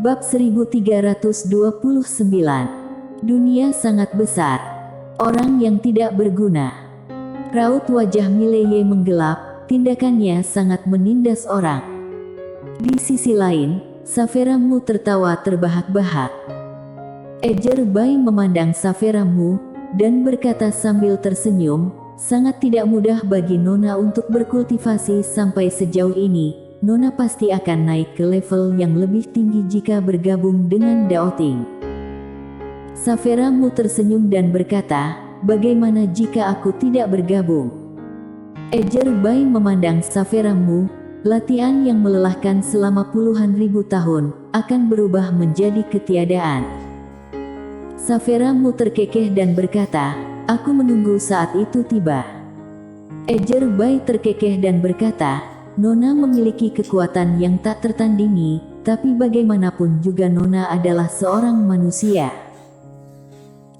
Bab 1329. Dunia sangat besar. Orang yang tidak berguna. Raut wajah Mileye menggelap, tindakannya sangat menindas orang. Di sisi lain, Savera Mu tertawa terbahak-bahak. Ejer Bai memandang Savera Mu, dan berkata sambil tersenyum, sangat tidak mudah bagi Nona untuk berkultivasi sampai sejauh ini. Nona pasti akan naik ke level yang lebih tinggi jika bergabung dengan Daoting. Savera Mu tersenyum dan berkata, bagaimana jika aku tidak bergabung? Ejer Bai memandang Savera Mu, latihan yang melelahkan selama puluhan ribu tahun, akan berubah menjadi ketiadaan. Savera Mu terkekeh dan berkata, aku menunggu saat itu tiba. Ejer Bai terkekeh dan berkata, Nona memiliki kekuatan yang tak tertandingi, tapi bagaimanapun juga Nona adalah seorang manusia.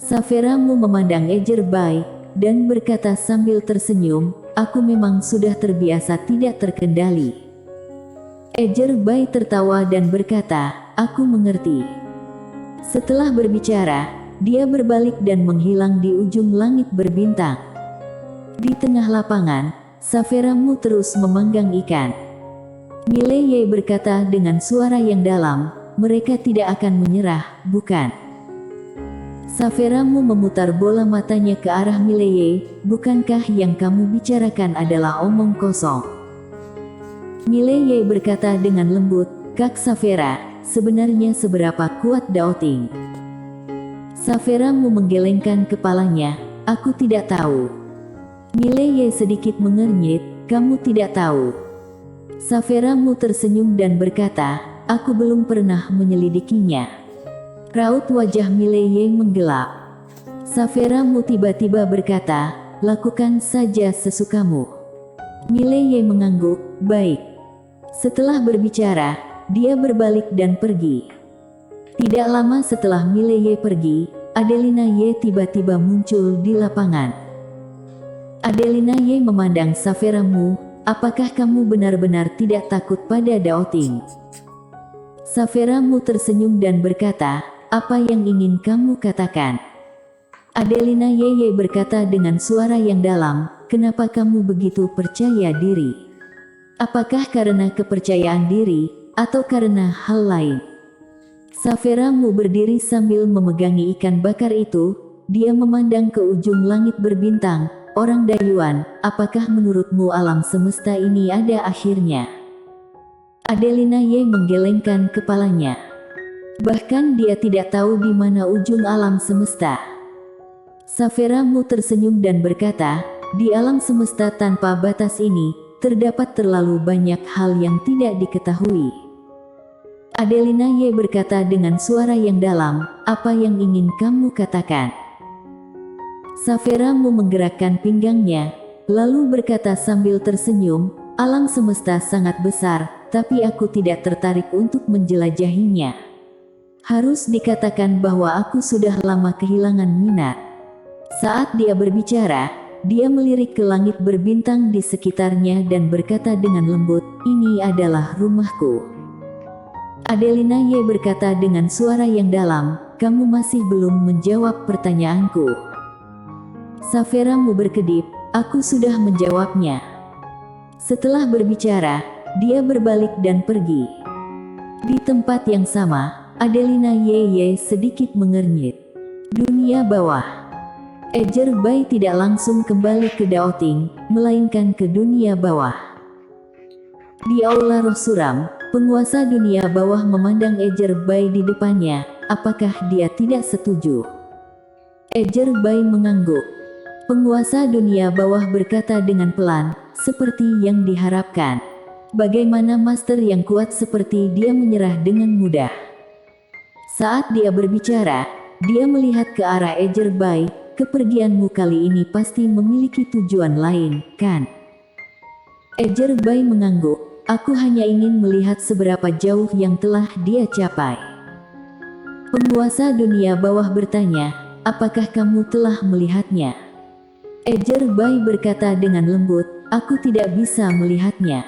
Savera Mu memandang Ejer Bai, dan berkata sambil tersenyum, aku memang sudah terbiasa tidak terkendali. Ejer Bai tertawa dan berkata, aku mengerti. Setelah berbicara, dia berbalik dan menghilang di ujung langit berbintang. Di tengah lapangan, Savera Mu terus memanggang ikan. Mileye berkata dengan suara yang dalam, mereka tidak akan menyerah, bukan? Savera Mu memutar bola matanya ke arah Mileye, bukankah yang kamu bicarakan adalah omong kosong? Mileye berkata dengan lembut, Kak Savera, sebenarnya seberapa kuat Daoting? Savera Mu menggelengkan kepalanya, aku tidak tahu. Mileye sedikit mengernyit, kamu tidak tahu. Savera Mu tersenyum dan berkata, aku belum pernah menyelidikinya. Raut wajah Mileye menggelap. Savera Mu tiba-tiba berkata, lakukan saja sesukamu. Mileye mengangguk, baik. Setelah berbicara, dia berbalik dan pergi. Tidak lama setelah Mileye pergi, Adelina Ye tiba-tiba muncul di lapangan. Adelina Ye memandang Savera Mu, apakah kamu benar-benar tidak takut pada Daoting? Savera Mu tersenyum dan berkata, apa yang ingin kamu katakan? Adelina Ye berkata dengan suara yang dalam, kenapa kamu begitu percaya diri? Apakah karena kepercayaan diri, atau karena hal lain? Savera Mu berdiri sambil memegangi ikan bakar itu, dia memandang ke ujung langit berbintang. Orang Dayuan, apakah menurutmu alam semesta ini ada akhirnya? Adelina Ye menggelengkan kepalanya. Bahkan dia tidak tahu di mana ujung alam semesta. Savera Mu tersenyum dan berkata, di alam semesta tanpa batas ini, terdapat terlalu banyak hal yang tidak diketahui. Adelina Ye berkata dengan suara yang dalam, apa yang ingin kamu katakan? Savera Mu menggerakkan pinggangnya, lalu berkata sambil tersenyum, alam semesta sangat besar, tapi aku tidak tertarik untuk menjelajahinya. Harus dikatakan bahwa aku sudah lama kehilangan minat. Saat dia berbicara, dia melirik ke langit berbintang di sekitarnya dan berkata dengan lembut, ini adalah rumahku. Adelina Ye berkata dengan suara yang dalam, kamu masih belum menjawab pertanyaanku. Savera Mu berkedip, aku sudah menjawabnya. Setelah berbicara, dia berbalik dan pergi. Di tempat yang sama, Adelina Ye sedikit mengernyit. Dunia bawah. Ejer Bai tidak langsung kembali ke Daoting, melainkan ke dunia bawah. Di Aula Roh Suram, penguasa dunia bawah memandang Ejer Bai di depannya, apakah dia tidak setuju? Ejer Bai mengangguk. Penguasa dunia bawah berkata dengan pelan, seperti yang diharapkan. Bagaimana master yang kuat seperti dia menyerah dengan mudah? Saat dia berbicara, dia melihat ke arah Ejer Bai, kepergianmu kali ini pasti memiliki tujuan lain, kan? Ejer Bai mengangguk, aku hanya ingin melihat seberapa jauh yang telah dia capai. Penguasa dunia bawah bertanya, apakah kamu telah melihatnya? Ejer Bai berkata dengan lembut, aku tidak bisa melihatnya.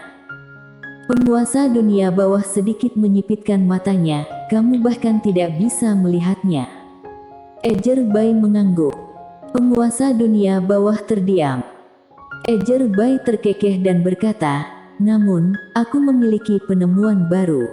Penguasa dunia bawah sedikit menyipitkan matanya, kamu bahkan tidak bisa melihatnya. Ejerbai mengangguk. Penguasa dunia bawah terdiam. Ejerbai terkekeh dan berkata, namun, aku memiliki penemuan baru.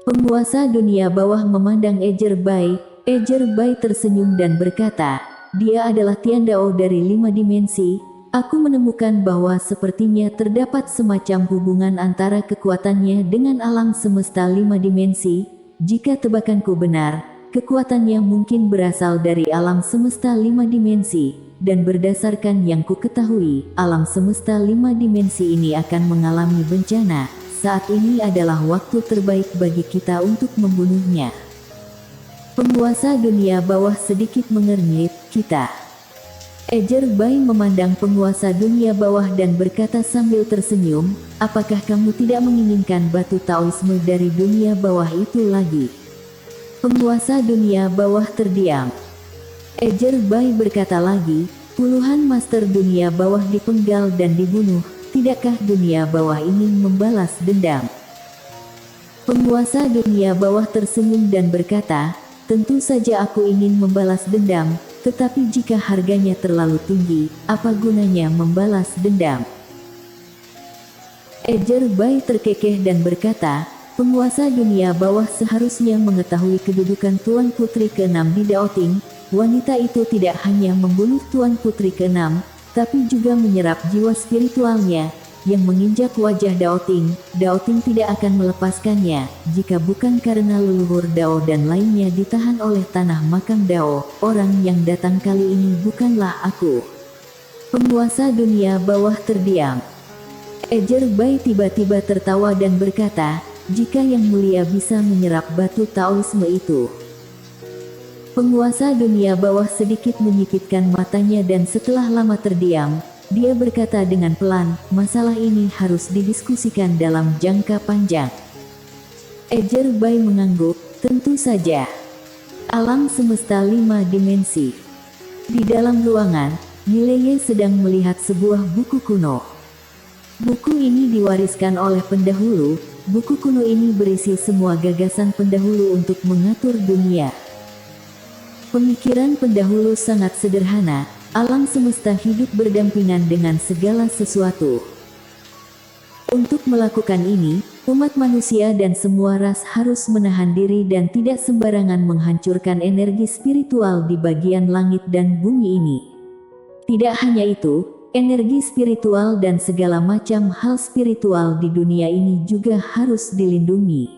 Penguasa dunia bawah memandang Ejerbai. Ejerbai tersenyum dan berkata, dia adalah Tiandao dari 5 dimensi. Aku menemukan bahwa sepertinya terdapat semacam hubungan antara kekuatannya dengan alam semesta 5 dimensi. Jika tebakanku benar, kekuatannya mungkin berasal dari alam semesta 5 dimensi. Dan berdasarkan yang ku ketahui, alam semesta 5 dimensi ini akan mengalami bencana. Saat ini adalah waktu terbaik bagi kita untuk membunuhnya. Penguasa dunia bawah sedikit mengernyit, kita. Ejerbai memandang penguasa dunia bawah dan berkata sambil tersenyum, apakah kamu tidak menginginkan batu Taoisme dari dunia bawah itu lagi? Penguasa dunia bawah terdiam. Ejerbai berkata lagi, puluhan master dunia bawah dipenggal dan dibunuh, tidakkah dunia bawah ingin membalas dendam? Penguasa dunia bawah tersenyum dan berkata, tentu saja aku ingin membalas dendam. Tetapi jika harganya terlalu tinggi, apa gunanya membalas dendam? Ejerbai terkekeh dan berkata, penguasa dunia bawah seharusnya mengetahui kedudukan Tuan Putri ke-6 di Daoting. Wanita itu tidak hanya membunuh Tuan Putri ke-6, tapi juga menyerap jiwa spiritualnya, yang menginjak wajah Daoting. Daoting tidak akan melepaskannya, jika bukan karena leluhur Dao dan lainnya ditahan oleh tanah makam Dao. Orang yang datang kali ini bukanlah aku. Penguasa dunia bawah terdiam. Ejerbai tiba-tiba tertawa dan berkata, jika yang mulia bisa menyerap batu Taoisme itu. Penguasa dunia bawah sedikit menyipitkan matanya dan setelah lama terdiam, dia berkata dengan pelan, masalah ini harus didiskusikan dalam jangka panjang. Ejerbai mengangguk, tentu saja. Alam semesta 5 dimensi. Di dalam ruangan, Mileye sedang melihat sebuah buku kuno. Buku ini diwariskan oleh pendahulu. Buku kuno ini berisi semua gagasan pendahulu untuk mengatur dunia. Pemikiran pendahulu sangat sederhana. Alam semesta hidup berdampingan dengan segala sesuatu. Untuk melakukan ini, umat manusia dan semua ras harus menahan diri dan tidak sembarangan menghancurkan energi spiritual di bagian langit dan bumi ini. Tidak hanya itu, energi spiritual dan segala macam hal spiritual di dunia ini juga harus dilindungi.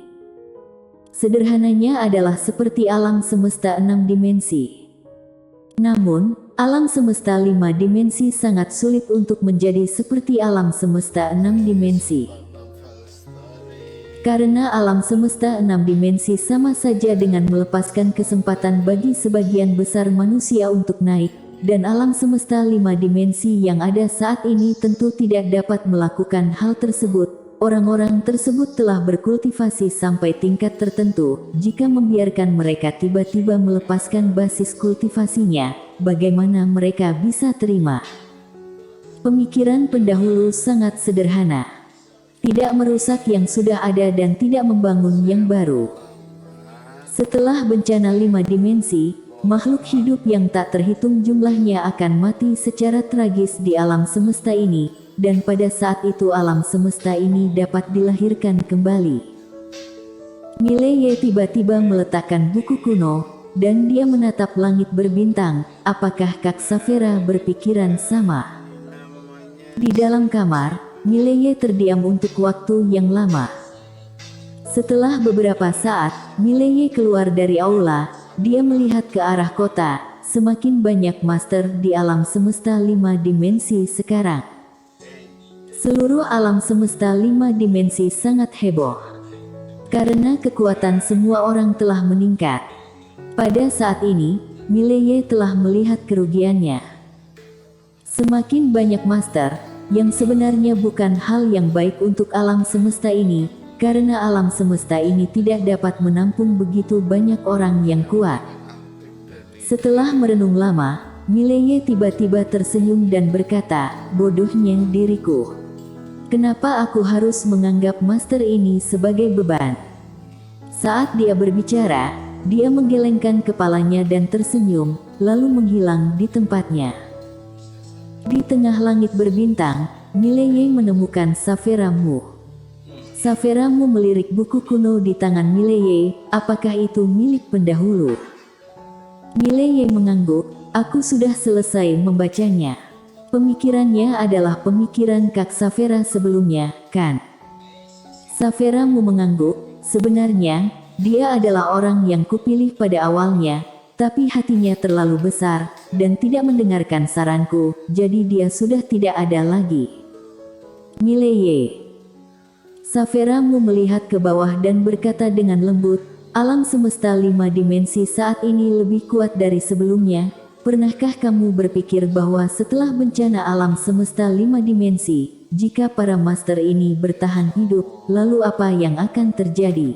Sederhananya adalah seperti alam semesta 6 dimensi. Namun, alam semesta 5 dimensi sangat sulit untuk menjadi seperti alam semesta 6 dimensi. Karena alam semesta 6 dimensi sama saja dengan melepaskan kesempatan bagi sebagian besar manusia untuk naik, dan alam semesta 5 dimensi yang ada saat ini tentu tidak dapat melakukan hal tersebut. Orang-orang tersebut telah berkultivasi sampai tingkat tertentu. Jika membiarkan mereka tiba-tiba melepaskan basis kultivasinya, bagaimana mereka bisa terima? Pemikiran pendahulu sangat sederhana. Tidak merusak yang sudah ada dan tidak membangun yang baru. Setelah bencana 5 dimensi, makhluk hidup yang tak terhitung jumlahnya akan mati secara tragis di alam semesta ini. Dan pada saat itu alam semesta ini dapat dilahirkan kembali. Mileye tiba-tiba meletakkan buku kuno, dan dia menatap langit berbintang. Apakah Kak Safera berpikiran sama? Di dalam kamar, Mileye terdiam untuk waktu yang lama. Setelah beberapa saat, Mileye keluar dari aula. Dia melihat ke arah kota. Semakin banyak master di alam semesta 5 dimensi sekarang. Seluruh alam semesta 5 dimensi sangat heboh. Karena kekuatan semua orang telah meningkat. Pada saat ini, Mileye telah melihat kerugiannya. Semakin banyak master, yang sebenarnya bukan hal yang baik untuk alam semesta ini, karena alam semesta ini tidak dapat menampung begitu banyak orang yang kuat. Setelah merenung lama, Mileye tiba-tiba tersenyum dan berkata, bodohnya diriku. Kenapa aku harus menganggap master ini sebagai beban? Saat dia berbicara, dia menggelengkan kepalanya dan tersenyum, lalu menghilang di tempatnya. Di tengah langit berbintang, Mileye menemukan Saveramu. Saveramu melirik buku kuno di tangan Mileye. Apakah itu milik pendahulu? Mileye mengangguk. Aku sudah selesai membacanya. Pemikirannya adalah pemikiran Kak Savera sebelumnya, kan? Saveramu mengangguk. Sebenarnya, dia adalah orang yang kupilih pada awalnya, tapi hatinya terlalu besar, dan tidak mendengarkan saranku, jadi dia sudah tidak ada lagi. Mileye. Saveramu melihat ke bawah dan berkata dengan lembut, alam semesta 5 dimensi saat ini lebih kuat dari sebelumnya. Pernahkah kamu berpikir bahwa setelah bencana alam semesta 5 dimensi, jika para master ini bertahan hidup, lalu apa yang akan terjadi?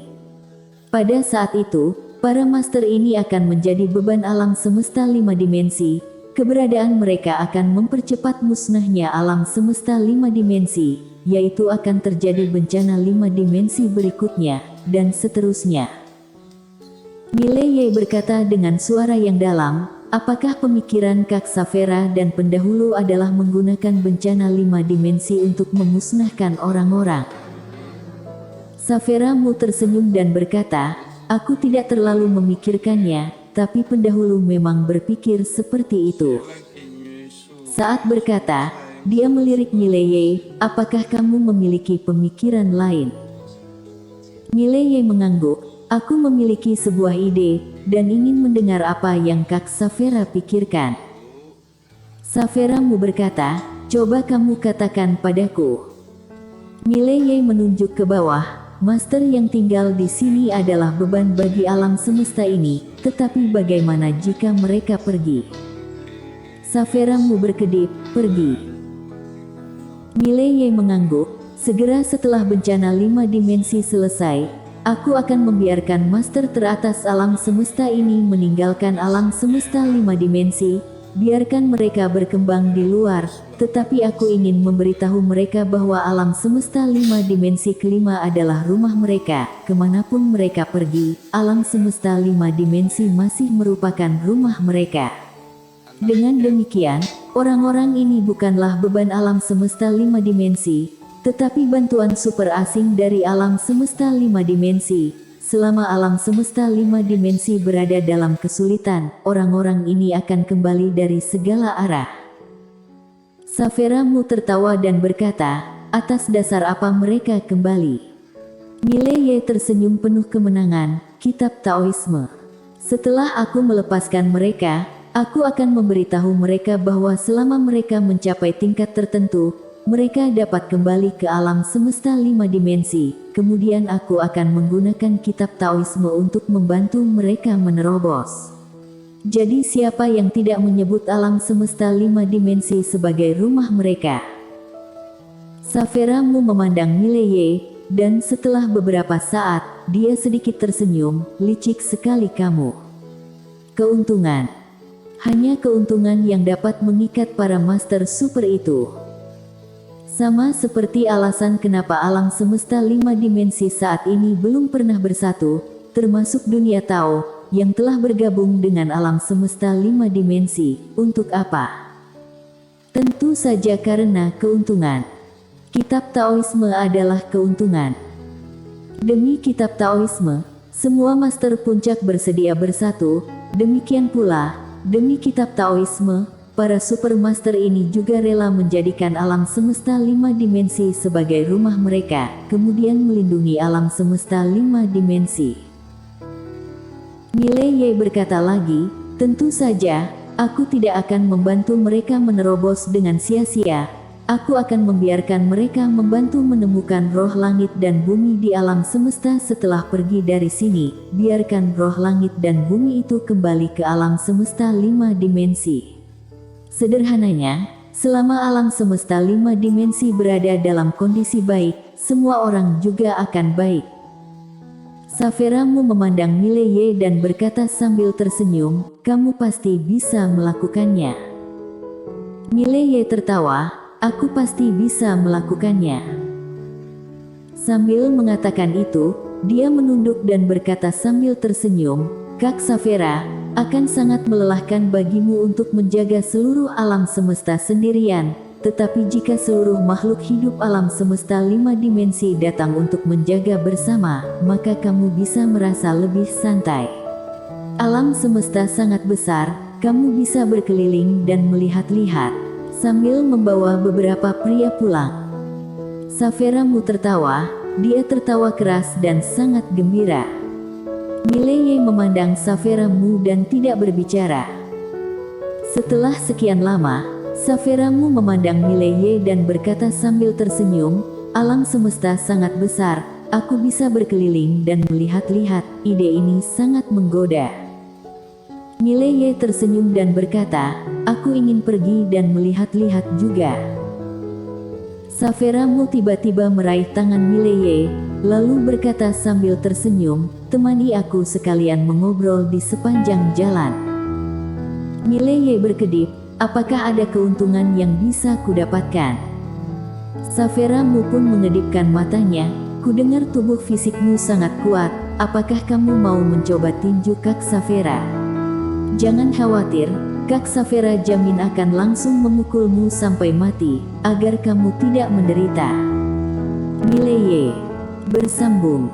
Pada saat itu, para master ini akan menjadi beban alam semesta 5 dimensi. Keberadaan mereka akan mempercepat musnahnya alam semesta 5 dimensi, yaitu akan terjadi bencana 5 dimensi berikutnya, dan seterusnya. Mileye berkata dengan suara yang dalam, apakah pemikiran Kak Savera dan pendahulu adalah menggunakan bencana 5 dimensi untuk memusnahkan orang-orang? Saveramu tersenyum dan berkata, aku tidak terlalu memikirkannya, tapi pendahulu memang berpikir seperti itu. Saat berkata, dia melirik Mileye, apakah kamu memiliki pemikiran lain? Mileye mengangguk, aku memiliki sebuah ide, dan ingin mendengar apa yang Kak Savera pikirkan. Saveramu berkata, coba kamu katakan padaku. Mileye menunjuk ke bawah. Master yang tinggal di sini adalah beban bagi alam semesta ini, tetapi bagaimana jika mereka pergi? Saveramu berkedip, pergi. Mileye mengangguk, segera setelah bencana 5 dimensi selesai, aku akan membiarkan master teratas alam semesta ini meninggalkan alam semesta 5 dimensi. Biarkan mereka berkembang di luar, tetapi aku ingin memberitahu mereka bahwa alam semesta 5 dimensi kelima adalah rumah mereka. Kemanapun mereka pergi, alam semesta 5 dimensi masih merupakan rumah mereka. Dengan demikian, orang-orang ini bukanlah beban alam semesta 5 dimensi, tetapi bantuan super asing dari alam semesta 5 dimensi. Selama alam semesta 5 dimensi berada dalam kesulitan, orang-orang ini akan kembali dari segala arah. Saveramu tertawa dan berkata, atas dasar apa mereka kembali? Mileye tersenyum penuh kemenangan, kitab Taoisme. Setelah aku melepaskan mereka, aku akan memberitahu mereka bahwa selama mereka mencapai tingkat tertentu, mereka dapat kembali ke alam semesta 5 dimensi. Kemudian aku akan menggunakan kitab Taoisme untuk membantu mereka menerobos. Jadi siapa yang tidak menyebut alam semesta 5 dimensi sebagai rumah mereka? Saveramu memandang Mileye, dan setelah beberapa saat, dia sedikit tersenyum, licik sekali kamu. Keuntungan. Hanya keuntungan yang dapat mengikat para master super itu. Sama seperti alasan kenapa alam semesta 5 dimensi saat ini belum pernah bersatu, termasuk dunia Tao, yang telah bergabung dengan alam semesta 5 dimensi. Untuk apa? Tentu saja karena keuntungan. Kitab Taoisme adalah keuntungan. Demi kitab Taoisme, semua master puncak bersedia bersatu, demikian pula, demi kitab Taoisme, para supermaster ini juga rela menjadikan alam semesta 5 dimensi sebagai rumah mereka, kemudian melindungi alam semesta 5 dimensi. Mileye berkata lagi, tentu saja, aku tidak akan membantu mereka menerobos dengan sia-sia. Aku akan membiarkan mereka membantu menemukan roh langit dan bumi di alam semesta setelah pergi dari sini. Biarkan roh langit dan bumi itu kembali ke alam semesta 5 dimensi. Sederhananya, selama alam semesta 5 dimensi berada dalam kondisi baik, semua orang juga akan baik. Saveramu memandang Mileye dan berkata sambil tersenyum, kamu pasti bisa melakukannya. Mileye tertawa, aku pasti bisa melakukannya. Sambil mengatakan itu, dia menunduk dan berkata sambil tersenyum, "Kak Saphira, akan sangat melelahkan bagimu untuk menjaga seluruh alam semesta sendirian. Tetapi jika seluruh makhluk hidup alam semesta 5 dimensi datang untuk menjaga bersama, maka kamu bisa merasa lebih santai. Alam semesta sangat besar, kamu bisa berkeliling dan melihat-lihat." Sambil membawa beberapa pria pulang, Saphira Mu tertawa. Dia tertawa keras dan sangat gembira. Mileye memandang Saphira Mu dan tidak berbicara. Setelah sekian lama, Saphira Mu memandang Mileye dan berkata sambil tersenyum, "Alam semesta sangat besar, aku bisa berkeliling dan melihat-lihat, ide ini sangat menggoda." Mileye tersenyum dan berkata, "Aku ingin pergi dan melihat-lihat juga." Saphira Mu tiba-tiba meraih tangan Mileye, lalu berkata sambil tersenyum, "Temani aku sekalian mengobrol di sepanjang jalan." Mileye berkedip, "Apakah ada keuntungan yang bisa kudapatkan?" Saphira Mu pun mengedipkan matanya, "Kudengar tubuh fisikmu sangat kuat, apakah kamu mau mencoba tinju Kak Saphira?" "Jangan khawatir, Kak Saphira jamin akan langsung memukulmu sampai mati, agar kamu tidak menderita." Mileye bersambung.